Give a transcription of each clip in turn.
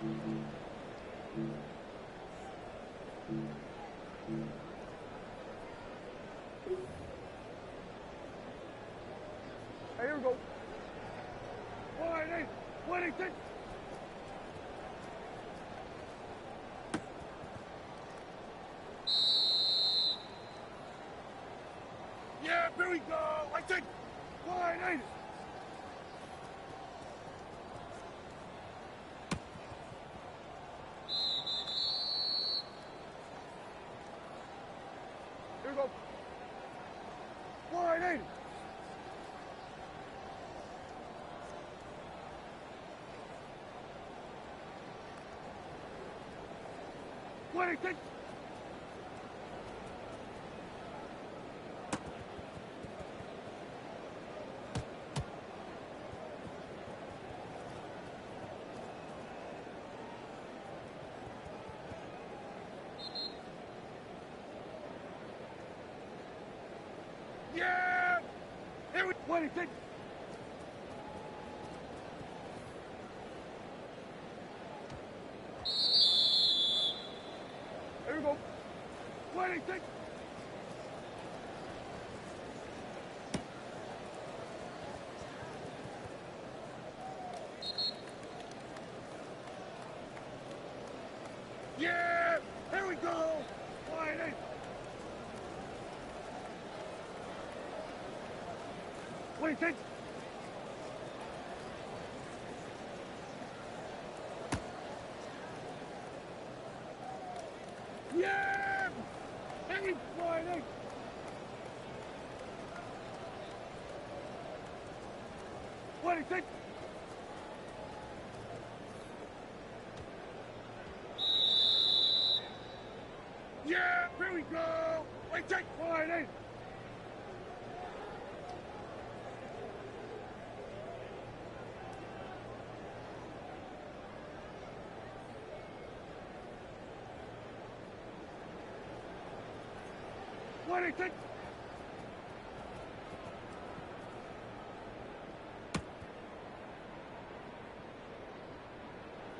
Hey, here we go. 26. Yeah, here we go. I think. 180. Here we go. 180. Six. Yeah! Here we 26. Here we go. 26. Yeah! Here we go! 28. Six. Yeah! Hey, 28. Six. Yeah! Here we go! Wait, take 28. Six.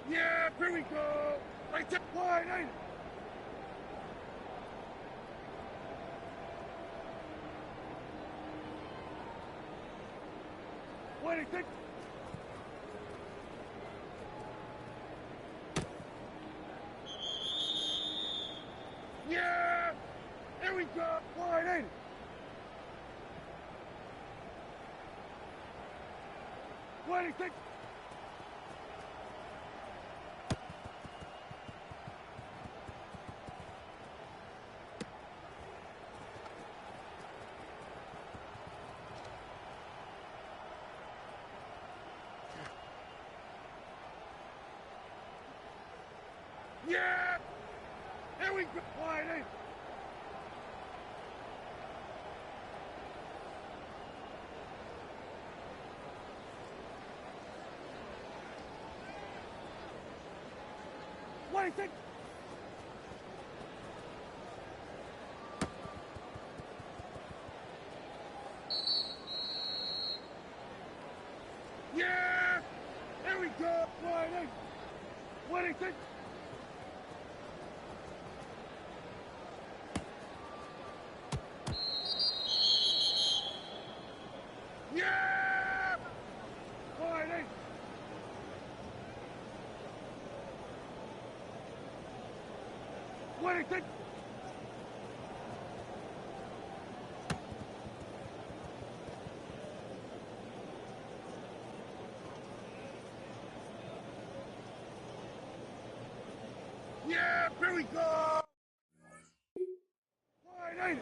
Yeah, here we go. Right there, 28. Six. Yeah, here we go. 28. Six. Yeah! Here we go! 28. Six. Yeah! Here we go! 28. 26. Yeah! 28. 26. Yeah, here we go! 28.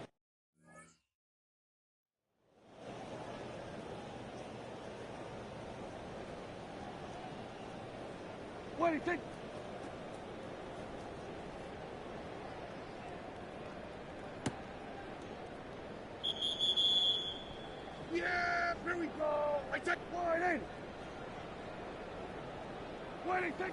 26. Yeah, here we go! I take 28. 26.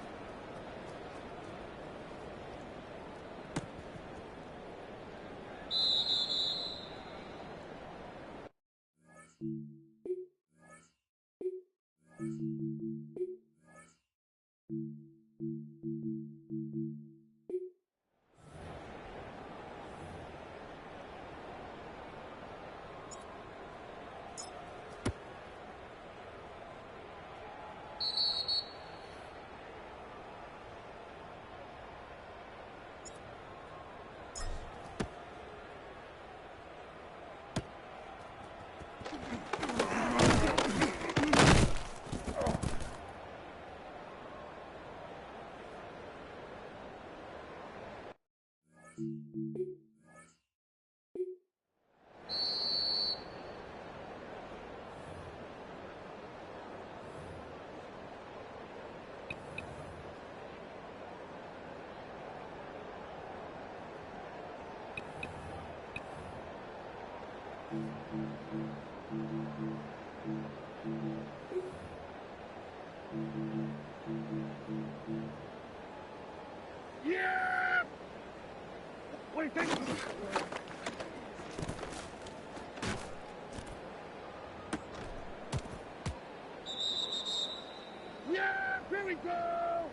go!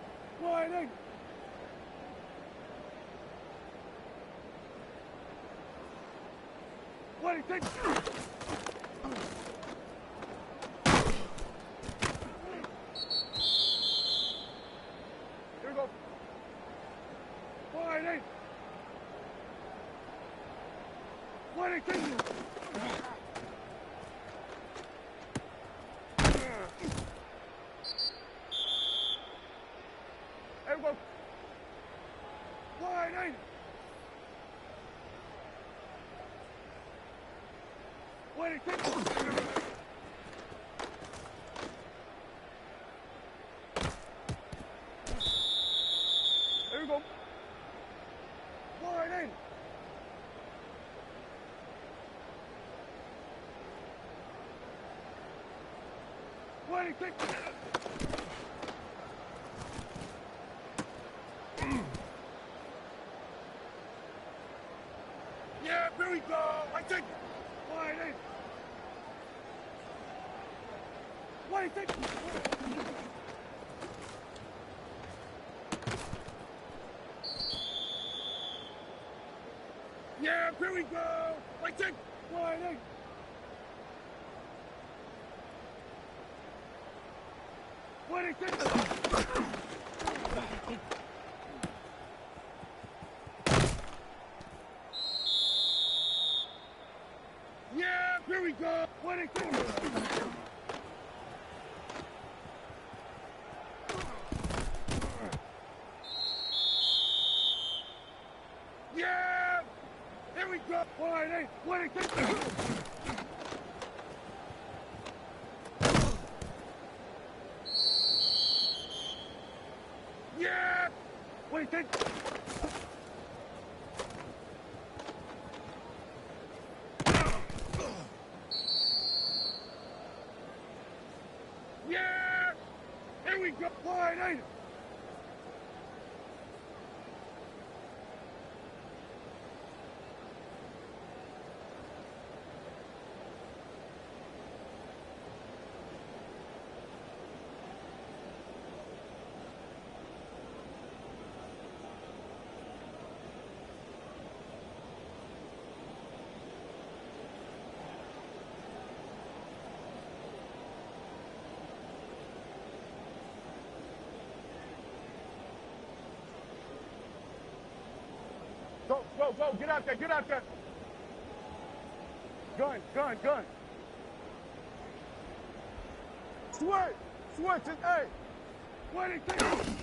Wide in! What do you think? Here we go. Wide in! What do you think? There we go. Wide in! What do you think? There we go. Wide in! What do you think? Yeah, here we go. I think. Wide in. What do you think? Yeah, here we go. I think. Wide in. What do you think? Yeah, here we go. What do you think? Yeah, here we go. Wide in. What do you think? Yeah! What do you think? Yeah! Here we go! Wide in! Go, go, go, get out there, get out there. Gun, gun, gun. Switch, switch, and hey. What do you think?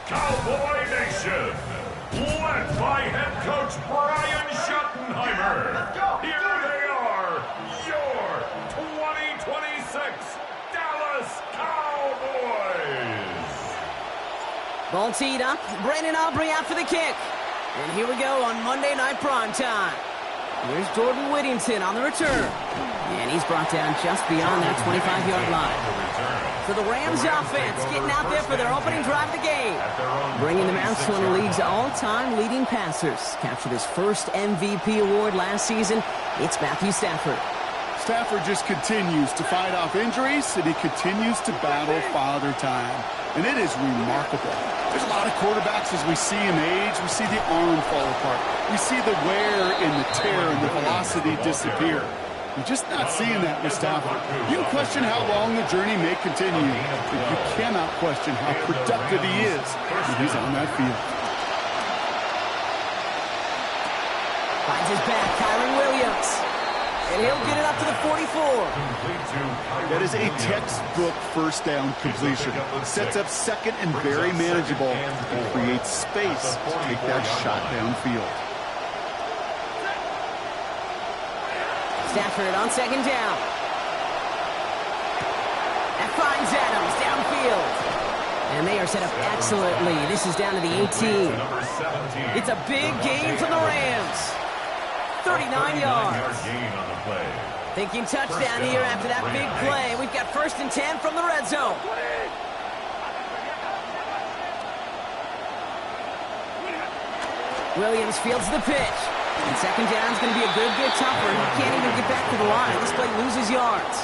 Cowboy Nation, led by head coach Brian Schottenheimer. Here they are, your 2026 Dallas Cowboys. Ball teed up, Brandon Aubrey out for the kick. And here we go on Monday Night Primetime. Here's Jordan Whittington on the return. And he's brought down just beyond that 25-yard line. So the Rams offense getting out there for their opening drive of the game. Bringing them out to one of the league's all-time leading passers. Captured his first MVP award last season. It's Matthew Stafford. Stafford just continues to fight off injuries, and he continues to battle father time. And it is remarkable. There's a lot of quarterbacks as we see him age. We see the arm fall apart. We see the wear and the tear and the velocity disappear. We're just not seeing that with Stafford. You can question how long the journey may continue, but you cannot question how productive he is when he's on that field. Finds his back, Kyron Williams. And he'll get it up to the 44. That is a textbook first down completion. Sets up second and very manageable and creates space to take that shot downfield. Stafford on second down. That finds Adams downfield. And they are set up excellently. This is down to the 18. It's a big gain from the Rams. 39 yards. Thinking touchdown here after that big play. We've got 1st and 10 from the red zone. Williams fields the pitch. And second down is going to be a good bit tougher. He can't even get back to the line. This play loses yards.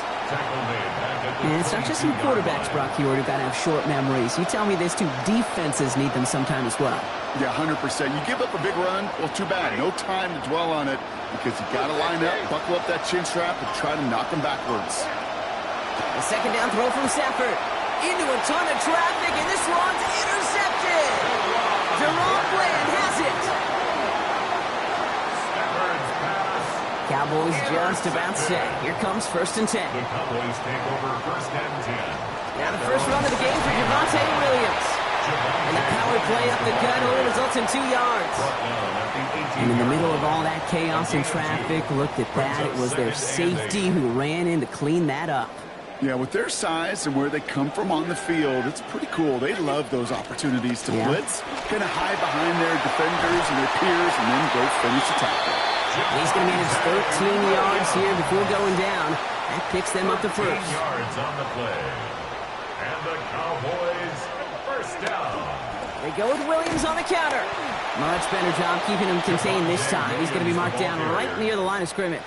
And it's not just some quarterbacks, Brock Huard, who've got to have short memories. You tell me this too, defenses need them sometime as well. Yeah, 100%. You give up a big run, well, too bad. No time to dwell on it because you got to line up, buckle up that chin strap, and try to knock them backwards. A second down throw from Stafford. Into a ton of traffic, and this one's intercepted. Jerome Bland has it. Cowboys just about set. Here comes 1st and 10. The Cowboys take over 1st and 10. Now the first run of the game for Javonte Williams. And the power play up the gut only results in 2 yards. And in the middle of all that chaos and traffic, look at that. It was their safety who ran in to clean that up. Yeah, with their size and where they come from on the field, it's pretty cool. They love those opportunities to blitz, kind of hide behind their defenders and their peers, and then go finish the tackle. He's going to manage 13 yards here before going down. That picks them up to 1st. Yards on the play. And the Cowboys, 1st down. They go with Williams on the counter. Much better job keeping him contained this time. He's going to be marked down right near the line of scrimmage.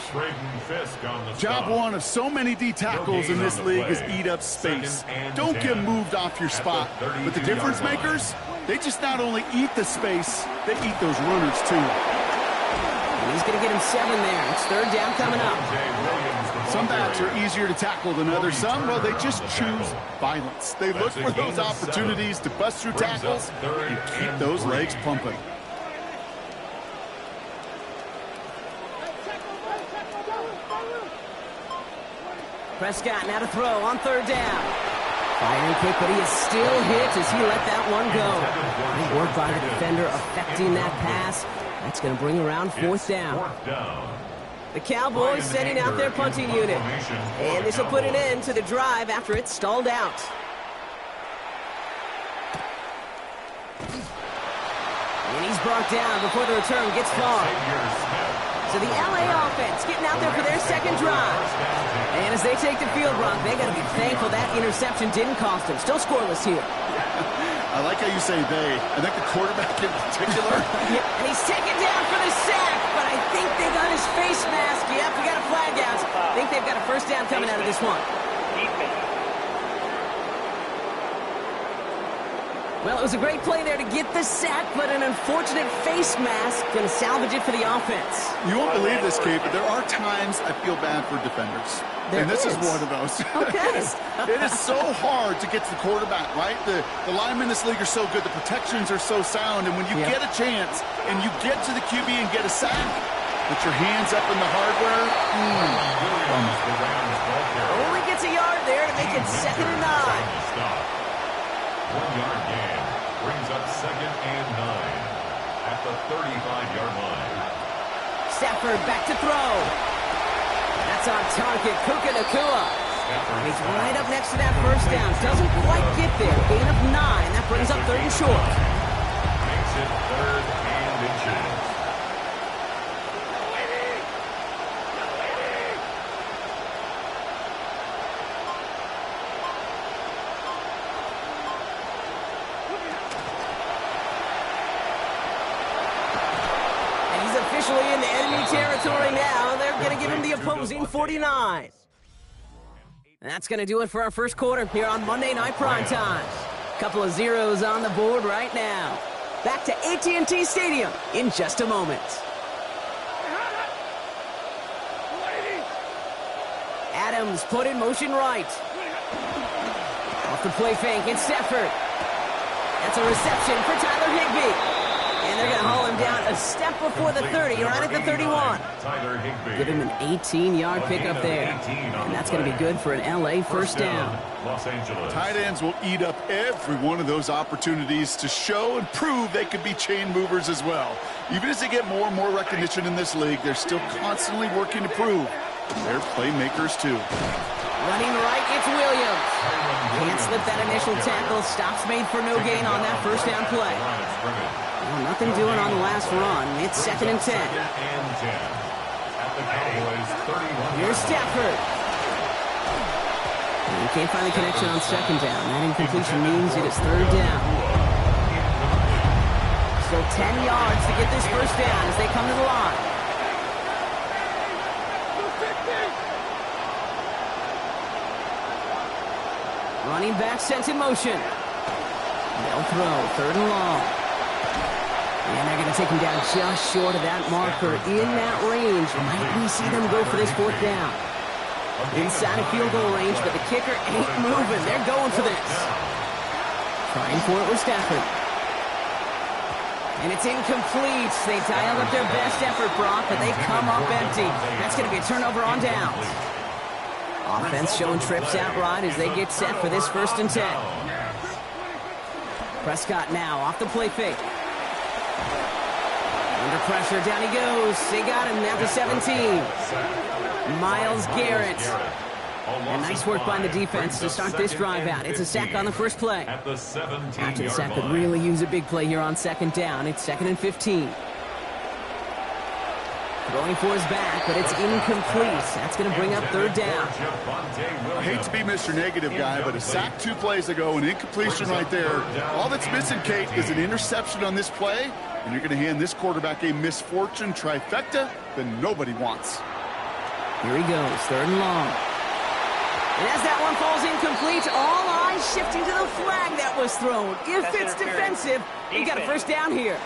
Job one of so many D tackles in this league is eat up space. Don't get moved off your spot. But the difference makers, they just not only eat the space, they eat those runners too. He's going to get him 7 there. It's 3rd down coming up. Some backs are easier to tackle than others. Some, well, they just choose violence. They look for those opportunities to bust through tackles and keep those legs pumping. Prescott now to throw on 3rd down. Firing quick, but he is still hit as he let that one go. Good work by the defender affecting that pass. That's going to bring around 4th down. The Cowboys sending out their punting unit. And this will put an end to the drive after it's stalled out. And he's brought down before the return gets far. So the LA offense getting out there for their second drive. And as they take the field, Brock, they got to be thankful that interception didn't cost them. Still scoreless here. I like how you say they. I think the quarterback in particular. And he's taken down for the sack, but I think they got his face mask. Yep, we got a flag out. I think they've got a first down coming out of this one. Well, it was a great play there to get the sack, but an unfortunate face mask going to salvage it for the offense. You won't believe this, Kate, but there are times I feel bad for defenders. And this is one of those. Okay. It is so hard to get to the quarterback, right? The linemen in this league are so good. The protections are so sound. And when you get a chance and you get to the QB and get a sack, put your hands up in the hardware. Only gets a yard there to make it 2nd and 9. 1 yard gain brings up 2nd and 9 at the 35-yard line. Stafford back to throw. That's on target. Puka Nacua. He's right up next to that first down. Doesn't quite get there. Gain of 9. That brings up 3rd and short. Makes it 3rd and inches. Officially in the enemy territory now. They're going to give him the opposing 49. And that's going to do it for our first quarter here on Monday Night Primetime. Couple of zeros on the board right now. Back to AT&T Stadium in just a moment. Adams put in motion right. Off the play fake, it's Stafford. That's a reception for Tyler Higbee. And they're going to haul him down a step before the 30, right at the 31. Give him an 18-yard pickup there. And that's going to be good for an LA first down. Tight ends will eat up every one of those opportunities to show and prove they could be chain movers as well. Even as they get more and more recognition in this league, they're still constantly working to prove they're playmakers too. Running right, it's Williams. Can't slip that initial tackle. Stops made for no gain on that first down play. Well, nothing doing on the last run. It's 2nd and 10. Here's Stafford. And he can't find the connection on 2nd down. That incompletion means it is 3rd down. So 10 yards to get this first down as they come to the line. Running back sent in motion. They'll throw 3rd and long. And they're going to take him down just short of that marker. In that range, might we see them go for this 4th down? Inside of field goal range, but the kicker ain't moving. They're going for this. Trying for it with Stafford. And it's incomplete. They dialed up their best effort, Brock, but they come up empty. That's going to be a turnover on downs. Offense showing trips outright as they get set for this 1st and 10. Prescott now off the play fake. Under pressure, down he goes. They got him at the 17. Myles Garrett. And nice work by the defense to start this drive out. It's a sack on the first play. After the sack could really use a big play here on 2nd down. It's 2nd and 15. Going for his back, but it's incomplete. That's going to bring up 3rd down. I hate to be Mr. Negative guy, but a sack 2 plays ago, an incompletion right there. All that's missing, Kate, is an interception on this play, and you're going to hand this quarterback a misfortune trifecta that nobody wants. Here he goes, 3rd and long. And as that one falls incomplete, all eyes shifting to the flag that was thrown. If it's defensive, you got a first down here.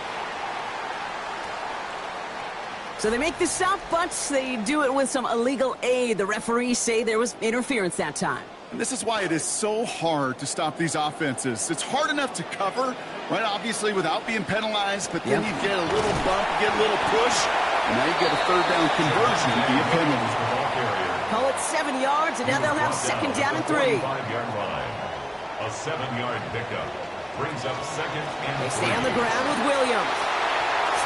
So they make the stop, but they do it with some illegal aid. The referees say there was interference that time. And this is why it is so hard to stop these offenses. It's hard enough to cover, right, obviously, without being penalized, but then you get a little bump, get a little push, and now you get a 3rd down conversion via penalty. Call it 7 yards, and now they'll have 2nd down and 3. A 7-yard pickup brings up 2nd and 3. They stay on the ground with Williams.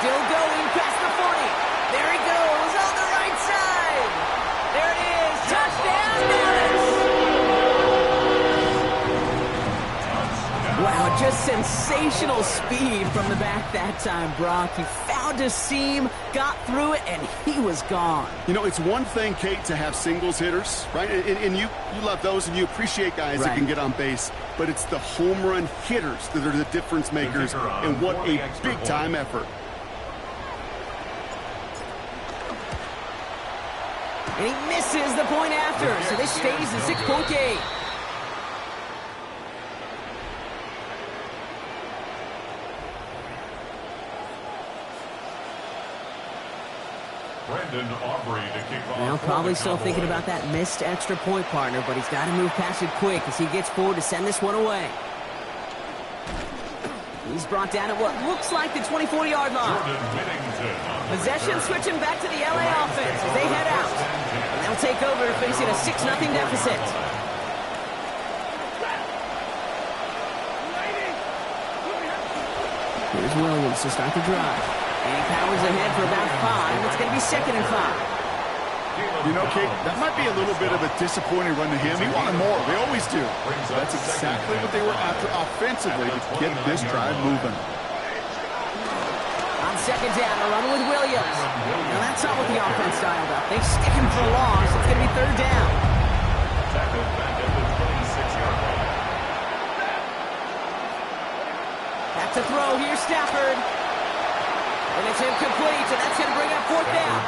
Still going past the 40. There he goes on the right side. just sensational speed from the back that time, Brock. He found a seam, got through it, and he was gone. You know, it's one thing, Kate, to have singles hitters, right? And you love those, and you appreciate guys that can get on base. But it's the home run hitters that are the difference makers, and what a big-time effort. And he misses the point after, so this stays a 6-point game. Now probably still thinking about that missed extra point, partner, but he's got to move past it quick as he gets forward to send this one away. He's brought down at what looks like the 24-yard line. Possession switching back to the LA offense as they head out. And they'll take over facing a 6-0 deficit. Here's Williams to start the drive. And he powers ahead for about 5. It's going to be 2nd and 5. You know, Kate, that might be a little bit of a disappointing run to him. He wanted more. They always do. That's exactly what they were after offensively to get this drive moving. On 2nd down, a run with Williams. Now that's not what the offense dialed up. They stick him for a loss. It's going to be 3rd down. Back to throw. Here's Stafford. And it's incomplete, and that's going to bring up 4th down.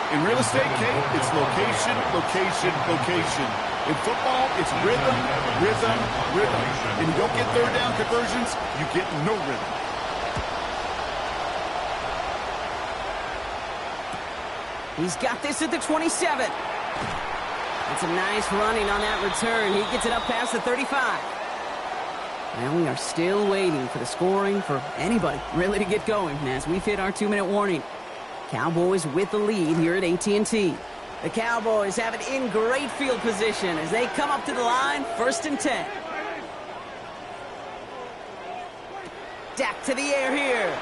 In real estate, Kate, it's location, location, location. In football, it's rhythm, rhythm, rhythm. And you don't get 3rd down conversions, you get no rhythm. He's got this at the 27. It's a nice running on that return. He gets it up past the 35. Now we are still waiting for the scoring for anybody really to get going as we've hit our 2-minute warning. Cowboys with the lead here at AT&T. The Cowboys have it in great field position as they come up to the line, 1st and 10. Dak to the air here.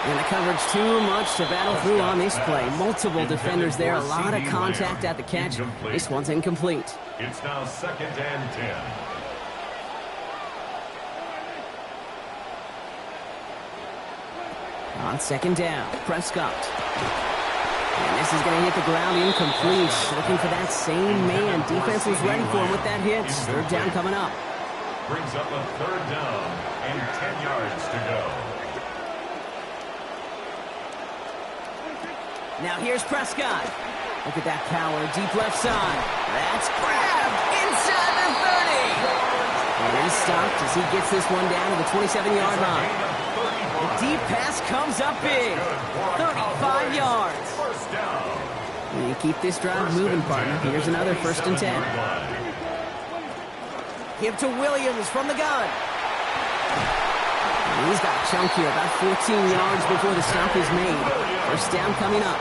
And the coverage too much to battle through on this play. Multiple defenders there, a lot of contact at the catch. This one's incomplete. It's now 2nd and 10. On 2nd down, Prescott. And this is going to hit the ground incomplete. Looking for that same man. Defense was ready for him with that hit. 3rd down coming up. Brings up a 3rd down and 10 yards to go. Now here's Prescott. Look at that power, deep left side. That's grabbed inside the 30. And he's stopped as he gets this one down to the 27-yard line. The deep pass comes up big. 35 yards. And you keep this drive moving, partner. Here's another 1st and 10. Give to Williams from the gun. And he's got a chunk here, about 14 yards before the stop is made. 1st down coming up.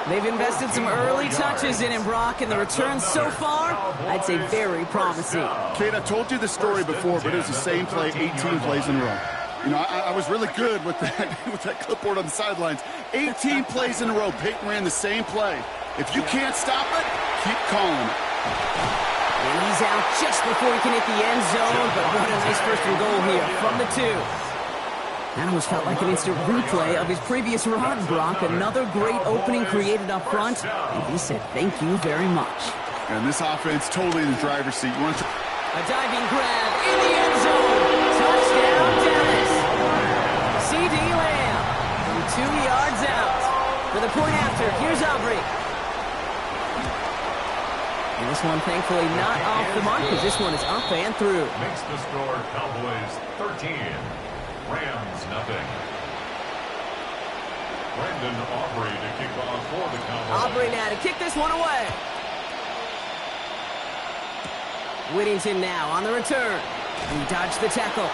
They've invested some early touches in him, Brock, and the returns so far, I'd say very promising. Kate, I told you the story before, but it was the same play 18 plays in a row. You know, I was really good with that clipboard on the sidelines. 18 plays in a row. Peyton ran the same play. If you can't stop it, keep calling it. And he's out just before he can hit the end zone, but what a nice 1st and goal here from the 2. That almost felt like an instant replay of his previous run, Brock. Another great opening created up front, and he said thank you very much. And this offense totally in the driver's seat. You want to... A diving grab in the end zone. Touchdown, Dallas. C.D. Lamb from 2 yards out. For the point after, here's Aubrey. And this one, thankfully, not off the mark, because this one is up and through. Makes the score Cowboys 13, Rams nothing. Brendan Aubrey to kick off for the Cowboys. Aubrey now to kick this one away. Whittington now on the return. He dodged the tackle.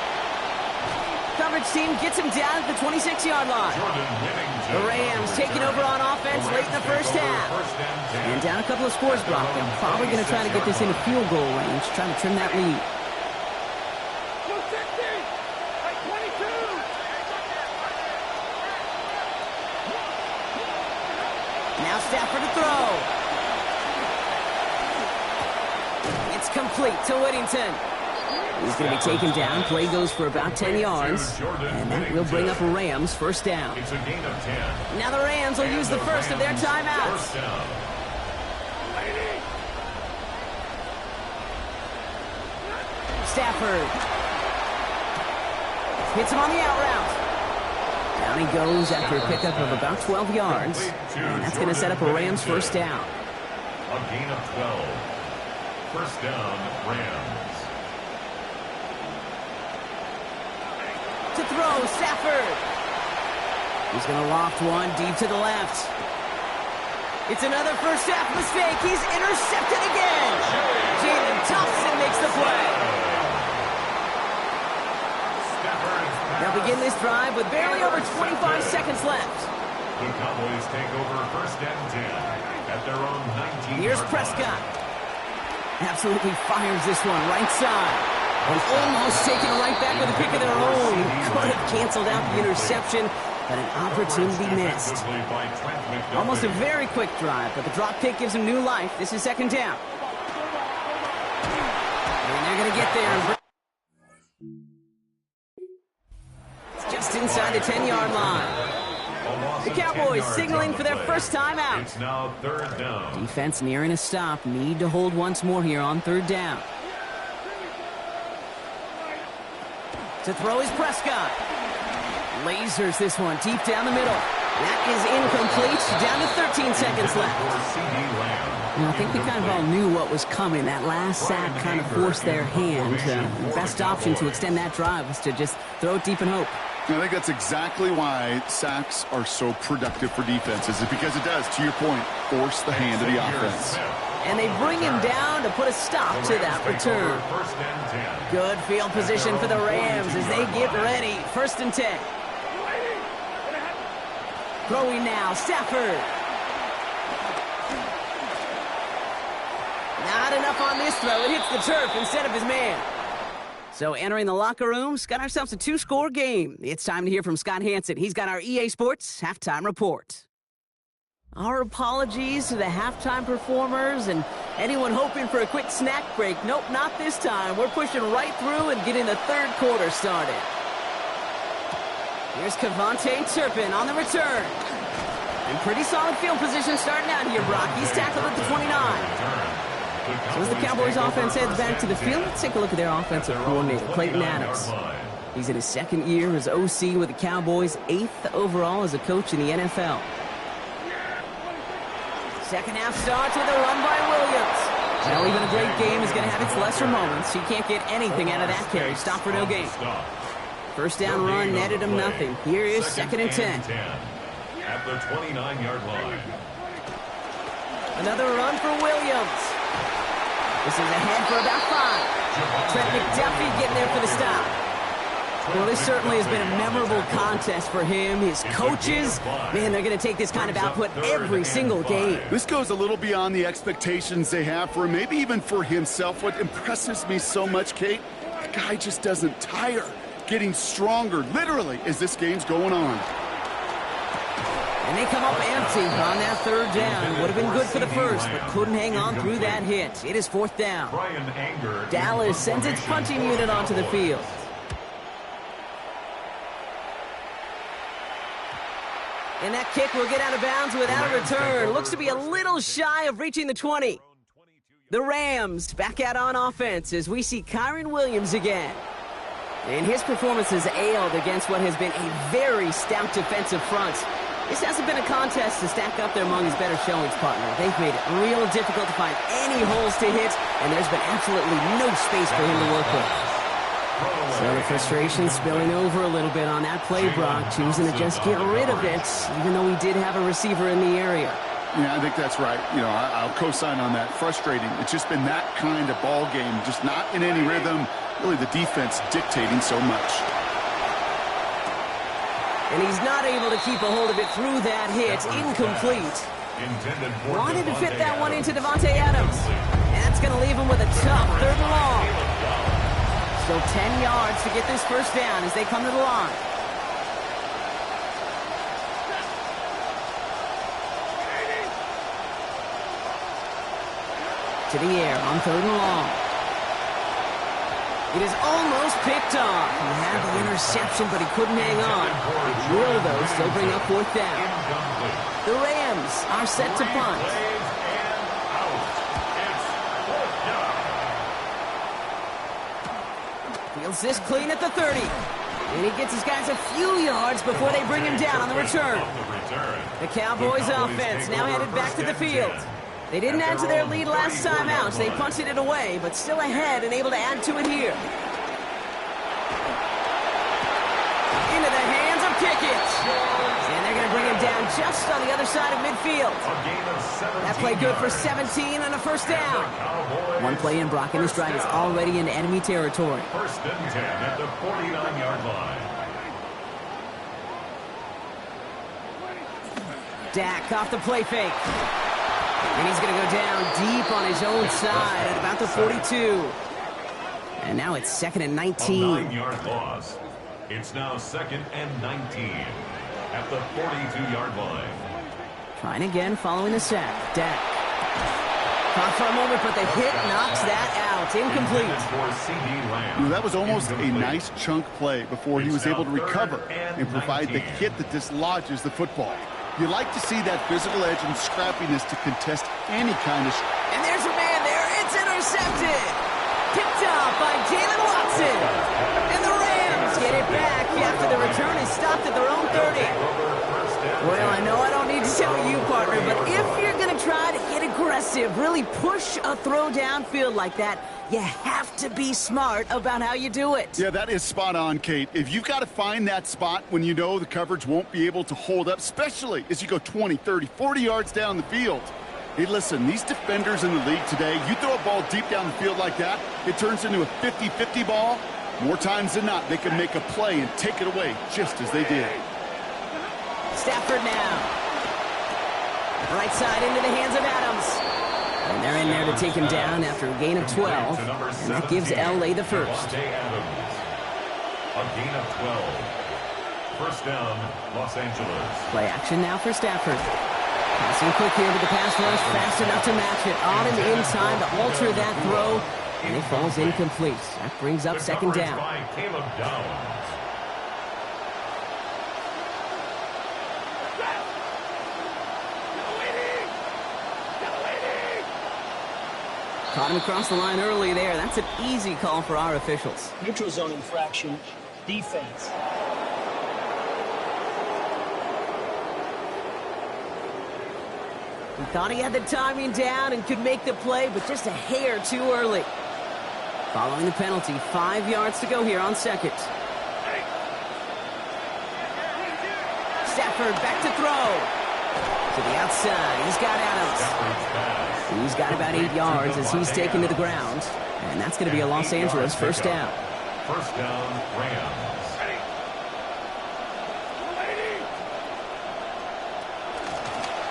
Coverage team gets him down at the 26-yard line. The Rams taking over on offense late in the 1st half. And down a couple of scores, Brock. They're probably going to try to get this into field goal range, trying to trim that lead. Now Stafford to throw. It's complete to Whittington. He's going to be taken down. Play goes for about 10 yards. And that will bring up a Rams first down. It's a gain of 10. Now the Rams will use the first of their timeouts. First down. Stafford hits him on the out route. Down he goes after a pickup of about 12 yards. And that's going to set up a Rams first down. A gain of 12. First down, Rams. To throw, Stafford. He's going to loft one deep to the left. It's another first half mistake. He's intercepted again. Jalen Thompson makes the play. They'll begin this drive with barely over 25 seconds left. The Cowboys take over first and 10 at their own 19. Here's Prescott. Absolutely fires this one right side. And almost taken right back with a pick of their own. Could have canceled out the interception, but an opportunity missed. Almost a very quick drive, but the drop kick gives him new life. This is second down. And they're going to get there. It's just inside the 10-yard line. The Cowboys signaling for their first time out. It's now third down. Defense nearing a stop. Need to hold once more here on third down. To throw is Prescott. Lasers this one deep down the middle. That is incomplete. Down to 13 seconds left. I think we kind of all knew what was coming. That last sack kind of forced their hand. The best option to extend that drive was to just throw it deep and hope. I think that's exactly why sacks are so productive for defenses. It's because it does, to your point, force the hand of the offense. And they bring him down to put a stop to that return. Good field position for the Rams as they get ready. First and 10. Throwing now, Stafford. Not enough on this throw. It hits the turf instead of his man. So entering the locker rooms, got ourselves a 2-score game. It's time to hear from Scott Hansen. He's got our EA Sports halftime report. Our apologies to the halftime performers and anyone hoping for a quick snack break. Nope, not this time. We're pushing right through and getting the third quarter started. Here's Kevontae Turpin on the return. And pretty solid field position starting out here, Brock. He's tackled at the 29. So as the Cowboys offense heads back to the field, let's take a look at their offensive coordinator, Clayton Adams. He's in his second year as OC with the Cowboys, 8th overall as a coach in the NFL. Second half starts with a run by Williams. Well, even a great game is going to have its lesser moments. He can't get anything out of that carry. Stop for no gain. First down run netted him nothing. Here is second and 10. At the 29-yard line. Another run for Williams. This is ahead for about 5. Trent McDuffie getting there for the stop. Well, this certainly has been a memorable contest for him. His coaches, man, they're going to take this kind of output every single game. This goes a little beyond the expectations they have for him, maybe even for himself. What impresses me so much, Kate, the guy just doesn't tire. Getting stronger, literally, as this game's going on. And they come up empty on that third down. Would have been good for the first, but couldn't hang on through that hit. It is fourth down. Dallas sends its punting unit onto the field. And that kick will get out of bounds without a return. Looks to be a little shy of reaching the 20. The Rams back out on offense as we see Kyren Williams again. And his performance has ailed against what has been a very stout defensive front. This hasn't been a contest to stack up there among his better showings, partner. They've made it real difficult to find any holes to hit, and there's been absolutely no space for him to work with. So the frustration spilling over a little bit on that play, Brock, choosing to just get rid of it, even though we did have a receiver in the area. Yeah, I think that's right. You know, I'll co-sign on that. Frustrating. It's just been that kind of ball game, just not in any rhythm. Really, the defense dictating so much. And he's not able to keep a hold of it through that hit. Incomplete. Wanted to fit that one into Davante Adams. And that's going to leave him with a tough third and long. Still 10 yards to get this first down as they come to the line. To the air on third and long. It is almost picked off. He had the interception, but he couldn't hang on. It will, though, still bring up fourth down. The Rams are set to punt. Fields this clean at the 30. And he gets his guys a few yards before they bring him down on the return. The Cowboys offense now headed back to the field. They didn't add to their lead last time out, so they punted it away, but still ahead and able to add to it here. Into the hands of Pickett. And they're going to bring him down just on the other side of midfield. That play good for 17 and a first down. One play in, Brock, and this drive is already into enemy territory. First and 10 at the 49-yard line. Dak off the play fake. And he's going to go down deep on his own side at about the 42. And now it's second and 19. A 9-yard loss. It's now second and 19 at the 42-yard line. Trying again following the sack. Dak. Caught for a moment, but the hit knocks that out. Incomplete. That was almost a nice chunk play before he was able to recover and provide the hit that dislodges the football. You like to see that physical edge and scrappiness to contest any kind of... And there's a man there. It's intercepted. Picked off by Jalen Watson. And the Rams get it back after the return is stopped at their own 30. Well, I know I don't need to tell you, partner, but if you're going to try to get aggressive, really push a throw downfield like that, you have to be smart about how you do it. Yeah, that is spot on, Kate. If you've got to find that spot when you know the coverage won't be able to hold up, especially as you go 20, 30, 40 yards down the field. Hey, listen, these defenders in the league today, you throw a ball deep down the field like that, it turns into a 50-50 ball. More times than not, they can make a play and take it away just as they did. Stafford now. Right side into the hands of Adams. And they're in there to take him down after a gain of 12. And that gives L.A. the first. A gain of 12. First down, Los Angeles. Play action now for Stafford. Passing quick here with the pass rush, fast enough to match it. On and in time to alter that throw. And it falls incomplete. That brings up second down. Caught him across the line early there. That's an easy call for our officials. Neutral zone infraction, defense. He thought he had the timing down and could make the play, but just a hair too early. Following the penalty, 5 yards to go here on second. Stafford back to throw. To the outside, he's got Adams. He's got about 8 yards as he's taken to the ground. And that's going to be a Los Angeles first down. First down, Rams.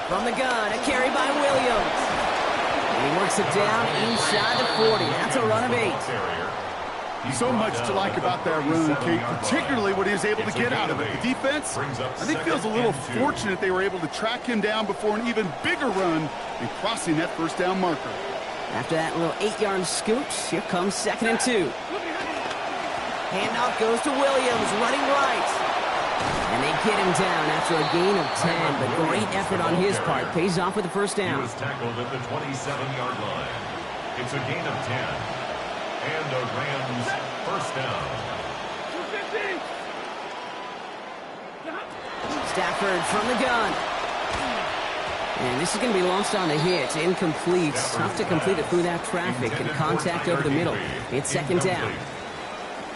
From the gun, a carry by Williams. And he works it down inside the 40. That's a run of 8. So much to like about that run, Kate, particularly what he was able to get out of it. The defense, I think, feels a little fortunate they were able to track him down before an even bigger run and crossing that first down marker. After that little 8-yard scoot, here comes second and 2. Handoff goes to Williams, running right. And they get him down after a gain of 10, but great effort on his part. Pays off with the first down. He was tackled at the 27-yard line. It's a gain of 10. And the Rams first down. Stafford from the gun. And this is going to be lost on the hit. Incomplete. Tough to complete it through that traffic and contact over the middle. It's second down.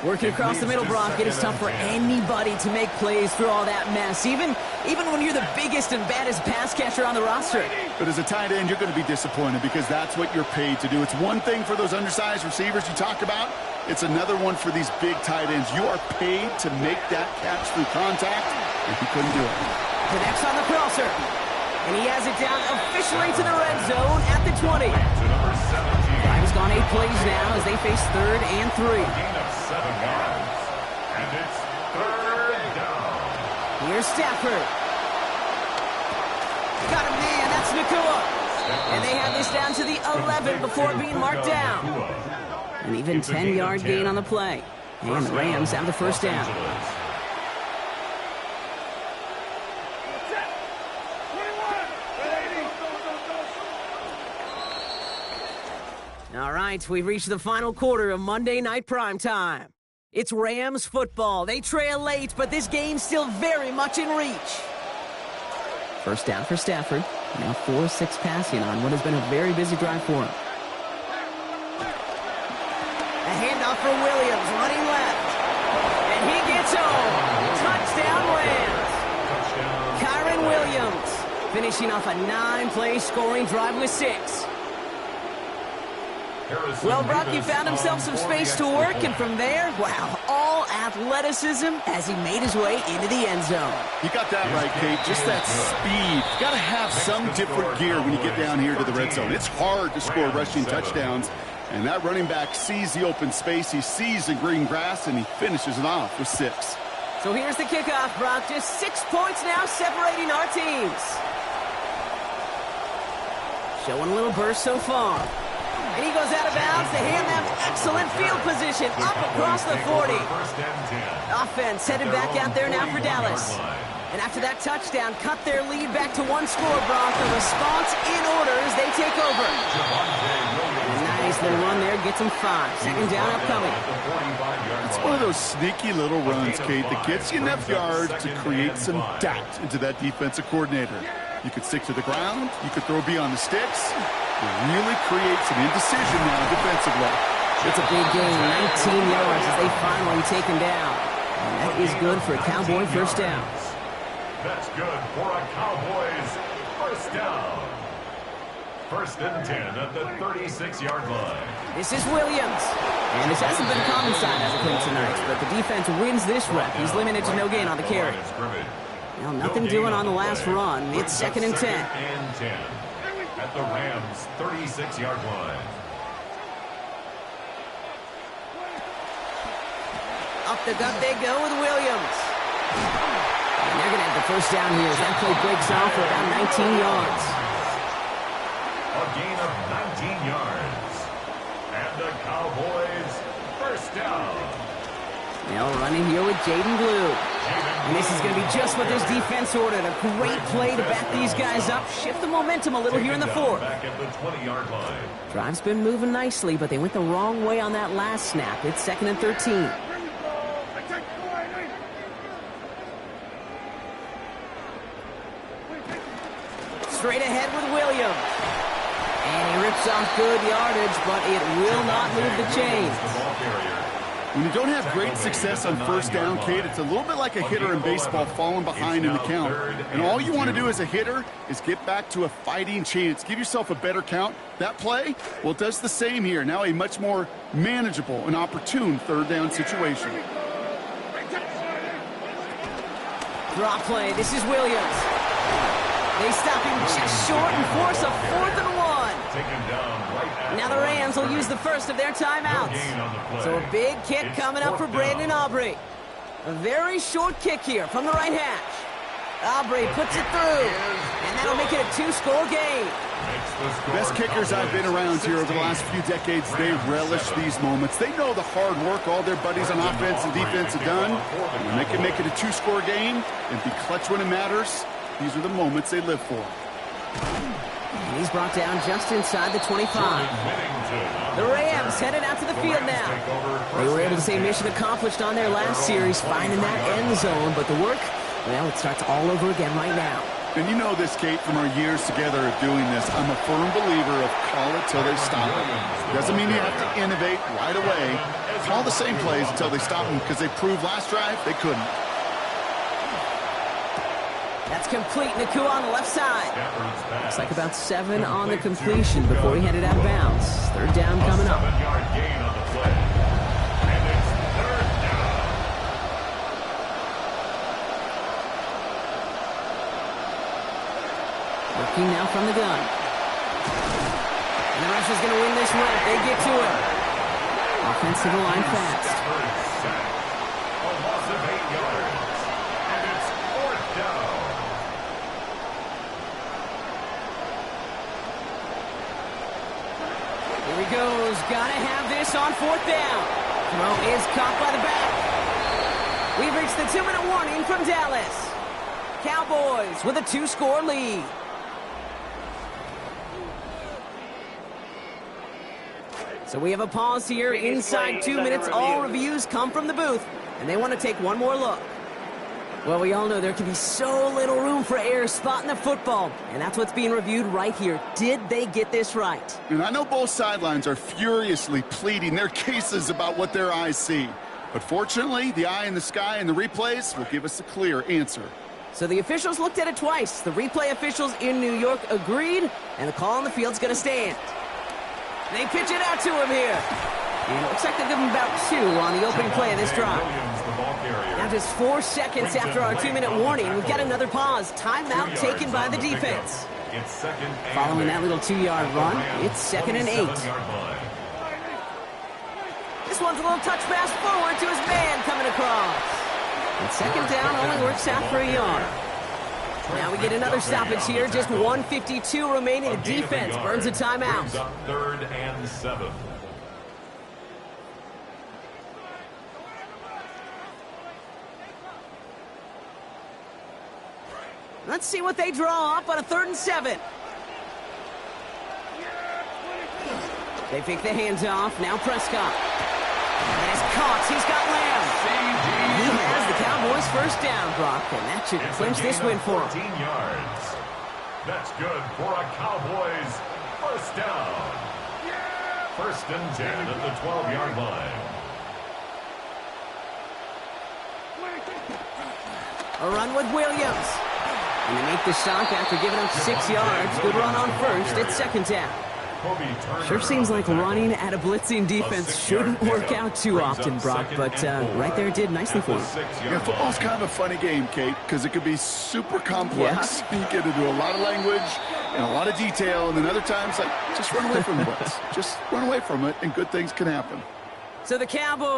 Working across the middle, Brock, it is tough for anybody to make plays through all that mess, even when you're the biggest and baddest pass catcher on the roster. But as a tight end, you're going to be disappointed because that's what you're paid to do. It's one thing for those undersized receivers you talk about. It's another one for these big tight ends. You are paid to make that catch through contact, and he couldn't do it. Connects on the crosser. And he has it down officially to the red zone at the 20. Drive has gone 8 plays now as they face third and 3. Gain of 7 yards. And it's third down. Here's Stafford. Got him, man. That's Nakua. And they have this down to the 11 before being marked down. An even It's a gain of 10-yard 10. gain on the play. And the Rams have the first Los down. Angeles. Set. 21. Ready. All right, we've reached the final quarter of Monday Night Primetime. It's Rams football. They trail late, but this game's still very much in reach. First down for Stafford. Now 4-6 passing on what has been a very busy drive for him. A handoff for Williams, running left. And he gets home. Touchdown Rams. Touchdown. Kyron Williams finishing off a 9-play scoring drive with 6. Harrison Well, Brock, he Rivas found himself on some for space the to extra work, and point. from there, wow, all athleticism as he made his way into the end zone. You got that right, Kate. Just that speed. You got to have some different gear when you get down here to the red zone. It's hard to score rushing touchdowns. And that running back sees the open space, he sees the green grass, and he finishes it off with 6. So here's the kickoff, Brock. Just 6 points now separating our teams. Showing a little burst so far. And he goes out of bounds to hand them excellent field position up across the 40. First and 10. Offense headed back out there now for Dallas. And after that touchdown, cut their lead back to 1 score, Brock. The response in order as they take over. Nice little run there, gets them 5. Second down upcoming. It's one of those sneaky little runs, Kate, that gets you enough yards to create some doubt into that defensive coordinator. You could stick to the ground, you could throw beyond the sticks. It really creates an indecision now defensively. It's a big gain, 19 yards as they finally take him down. And that is good for a Cowboy first down. That's good for a Cowboys first down. First and 10 at the 36-yard line. This is Williams. And this hasn't been a common side as of late tonight, but the defense wins this rep. He's limited to no gain on the carry. Well, nothing doing on the last run. It's second and 10. And 10 at the Rams' 36-yard line. Up the gut they go with Williams. And they're going to have the first down here as that play breaks off for about 19 yards. A gain of 19 yards. And the Cowboys first down. Now running here with Jaden Blue. And this is going to be just what this defense ordered. A great play to back these guys up. Shift the momentum a little here in the fourth. Back at the 20-yard line. Drive's been moving nicely, but they went the wrong way on that last snap. It's second and 13. Here we go. Attack the line. Straight ahead with Williams. And he rips off good yardage, but it will not move the chains. The ball carrier. When you don't have great success on first down, Kate, it's a little bit like a hitter in baseball falling behind in the count. And all you want to do as a hitter is get back to a fighting chance. Give yourself a better count. That play, well, it does the same here. Now a much more manageable and opportune third down situation. Drop play. This is Williams. They stop him just short and force a 4th and 1. Take him down right at Now the Rams will use the first of their timeouts. So a big kick coming up for Brandon Aubrey. A very short kick here from the right hash. Aubrey puts it through, and that'll make it a 2-score game. The best kickers I've been around here over the last few decades, they relish these moments. They know the hard work all their buddies on offense and defense have done. And when they can make it a 2-score game and be clutch when it matters, these are the moments they live for. And he's brought down just inside the 25. The Rams headed out to the field now. They were able to say mission accomplished on their last series, finding that end zone. But the work, well, it starts all over again right now. And you know this, Kate, from our years together of doing this. I'm a firm believer of call it till they stop it. Doesn't mean you have to innovate right away. Call the same plays until they stop them, because they proved last drive they couldn't. That's complete. Nakua on the left side. Looks like about 7 on the completion before he headed out of bounds. Third down coming up. 7-yard gain on the play. And it's third down. Working now from the gun. And the rusher's going to win this rep. They get to it. Offense to the line fast. A loss of 8 yards. And it's fourth down. Here he goes. Gotta have this this on 4th down. Throw is caught by the back. We've reached the 2-minute warning from Dallas. Cowboys with a 2-score lead. So we have a pause here inside 2 minutes. All reviews come from the booth, and they want to take one more look. Well, we all know there can be so little room for error spotting the football, and that's what's being reviewed right here. Did they get this right? And I know both sidelines are furiously pleading their cases about what their eyes see. But fortunately, the eye in the sky and the replays will give us a clear answer. So the officials looked at it twice. The replay officials in New York agreed, and the call on the field's going to stand. They pitch it out to him here. And it looks like they'll give him about 2 on the opening play of this drive. Now just 4 seconds after our 2-minute warning, we've got another pause. Timeout taken by the defense. Following that little 2-yard run, it's 2nd and 8. This one's a little touch pass forward to his man coming across. And 2nd down only works out for a yard. Now we get another stoppage here. Just 1:52 remaining. The defense burns a timeout. 3rd and 7. Let's see what they draw up on a 3rd and 7. They pick the hands off. Now Prescott. And it's caught. He's got Lamb. He has the Cowboys' first down, Brock, and that should clinch this win for him. 14 yards. That's good for a Cowboys first down. 1st and 10 at the 12-yard line. A run with Williams. And they make the stop after giving up 6 yards. Good run on first. It's 2nd down. Sure seems like running at a blitzing defense shouldn't work out too often, Brock, but right there it did nicely for him. Yeah, football's kind of a funny game, Kate, because it could be super complex. Yeah. You get into a lot of language and a lot of detail, and then other times, like, just run away from the blitz. Just run away from it, and good things can happen. So the Cowboys